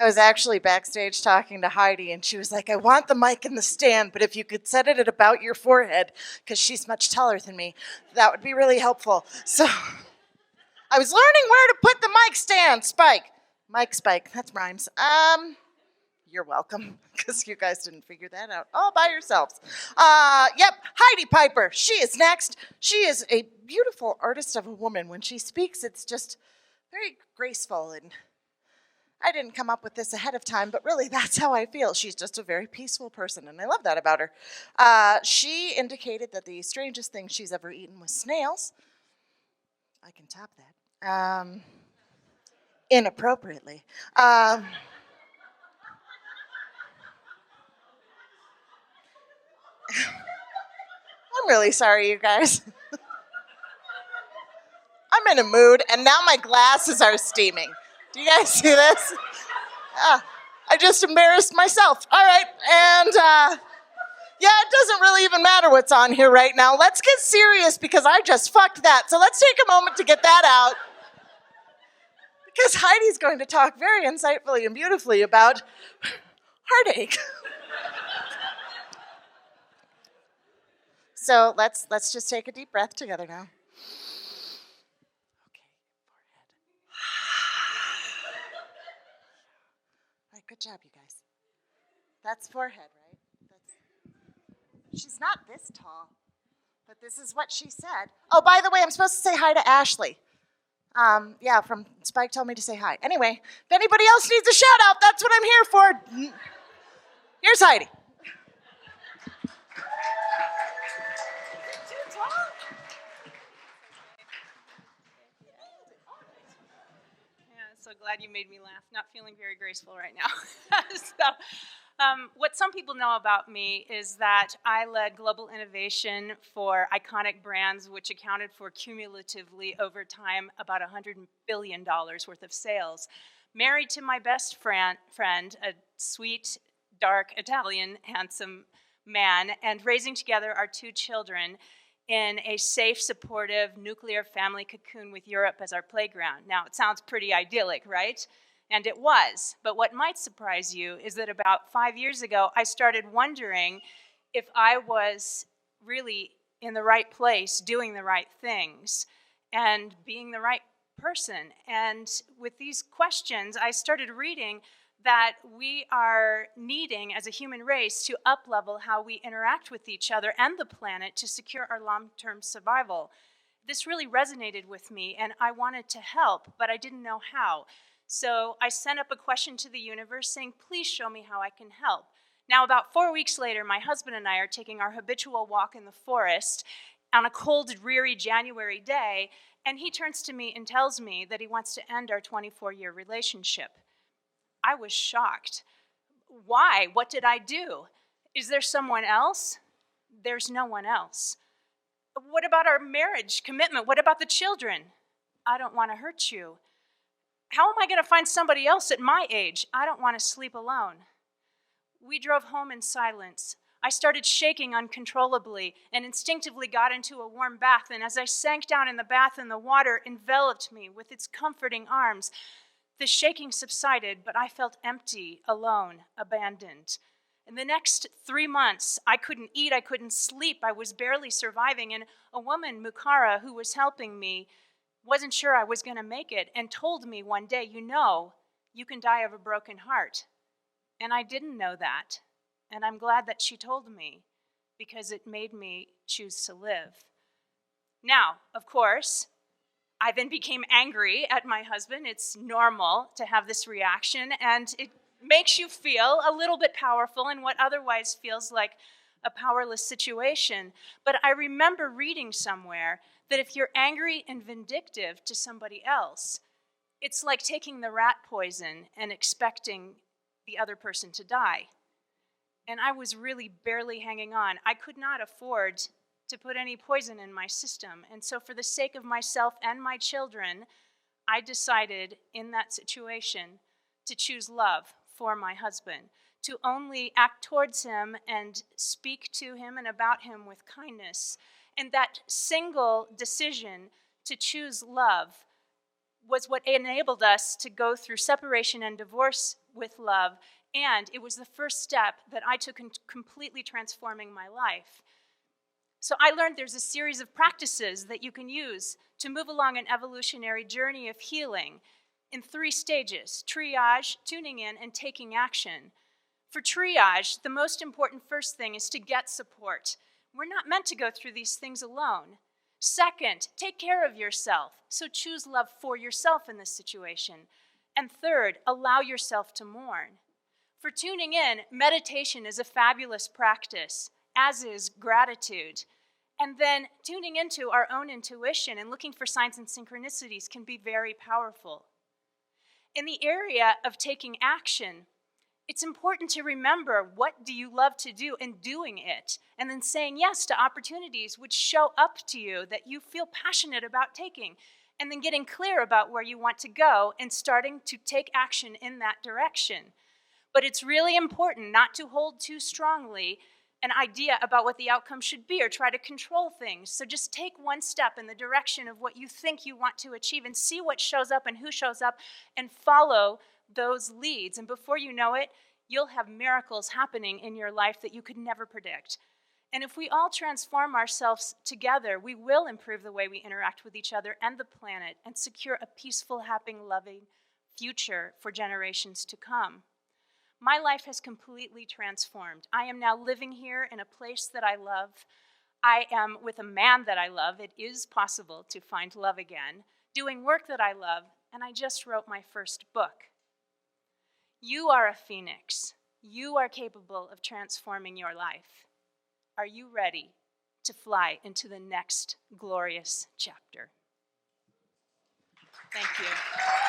I was actually backstage talking to Heidi, and she was like, I want the mic in the stand, but if you could set it at about your forehead, because she's much taller than me, that would be really helpful. So I was learning where to put the mic stand. Spike. Mic spike. That's rhymes. You're welcome, because you guys didn't figure that out all by yourselves. Yep, Heidi Piper. She is next. She is a beautiful artist of a woman. When she speaks, it's just very graceful, and I didn't come up with this ahead of time, but really that's how I feel. She's just a very peaceful person, and I love that about her. She indicated that the strangest thing she's ever eaten was snails. I can top that. Inappropriately. I'm really sorry, you guys. I'm in a mood, and now my glasses are steaming. Do you guys see this? I just embarrassed myself. All right, and yeah, it doesn't really even matter what's on here right now. Let's get serious, because I just fucked that. So let's take a moment to get that out, because Heidi's going to talk very insightfully and beautifully about heartache. So let's just take a deep breath together now. Okay, forehead. All right, good job, you guys. That's forehead, right? She's not this tall, but this is what she said. Oh, by the way, I'm supposed to say hi to Ashley. Yeah, from Spike told me to say hi. Anyway, if anybody else needs a shout out, that's what I'm here for. Here's Heidi. So glad you made me laugh. Not feeling very graceful right now. What some people know about me is that I led global innovation for iconic brands, which accounted for cumulatively over time about $100 billion worth of sales. Married to my best friend, a sweet, dark, Italian, handsome man, and raising together our 2 children in a safe, supportive, nuclear family cocoon with Europe as our playground. Now, it sounds pretty idyllic, right? And it was. But what might surprise you is that about 5 years ago, I started wondering if I was really in the right place, doing the right things, and being the right person. And with these questions, I started reading that we are needing, as a human race, to up-level how we interact with each other and the planet to secure our long-term survival. This really resonated with me, and I wanted to help, but I didn't know how. So I sent up a question to the universe saying, please show me how I can help. Now, about 4 weeks later, my husband and I are taking our habitual walk in the forest on a cold, dreary January day, and he turns to me and tells me that he wants to end our 24-year relationship. I was shocked. Why? What did I do? Is there someone else? There's no one else. What about our marriage commitment? What about the children? I don't want to hurt you. How am I going to find somebody else at my age? I don't want to sleep alone. We drove home in silence. I started shaking uncontrollably and instinctively got into a warm bath, and as I sank down in the bath and the water enveloped me with its comforting arms, the shaking subsided, but I felt empty, alone, abandoned. In the next 3 months, I couldn't eat, I couldn't sleep, I was barely surviving, and a woman, Mukara, who was helping me, wasn't sure I was going to make it, and told me one day, you can die of a broken heart. And I didn't know that, and I'm glad that she told me, because it made me choose to live. Now, of course, I then became angry at my husband. It's normal to have this reaction, and it makes you feel a little bit powerful in what otherwise feels like a powerless situation. But I remember reading somewhere that if you're angry and vindictive to somebody else, it's like taking the rat poison and expecting the other person to die. And I was really barely hanging on. I could not afford to put any poison in my system. And so for the sake of myself and my children, I decided in that situation to choose love for my husband, to only act towards him and speak to him and about him with kindness. And that single decision to choose love was what enabled us to go through separation and divorce with love, and it was the first step that I took in completely transforming my life. So I learned there's a series of practices that you can use to move along an evolutionary journey of healing in 3 stages: triage, tuning in, and taking action. For triage, the most important first thing is to get support. We're not meant to go through these things alone. Second, take care of yourself, so choose love for yourself in this situation. And third, allow yourself to mourn. For tuning in, meditation is a fabulous practice, as is gratitude. And then tuning into our own intuition and looking for signs and synchronicities can be very powerful. In the area of taking action, it's important to remember, what do you love to do, and doing it, and then saying yes to opportunities which show up to you that you feel passionate about taking, and then getting clear about where you want to go and starting to take action in that direction. But it's really important not to hold too strongly an idea about what the outcome should be or try to control things. So just take one step in the direction of what you think you want to achieve and see what shows up and who shows up, and follow those leads. And before you know it, you'll have miracles happening in your life that you could never predict. And if we all transform ourselves together, we will improve the way we interact with each other and the planet, and secure a peaceful, happy, loving future for generations to come. My life has completely transformed. I am now living here in a place that I love. I am with a man that I love. It is possible to find love again. Doing work that I love, and I just wrote my first book. You are a phoenix. You are capable of transforming your life. Are you ready to fly into the next glorious chapter? Thank you.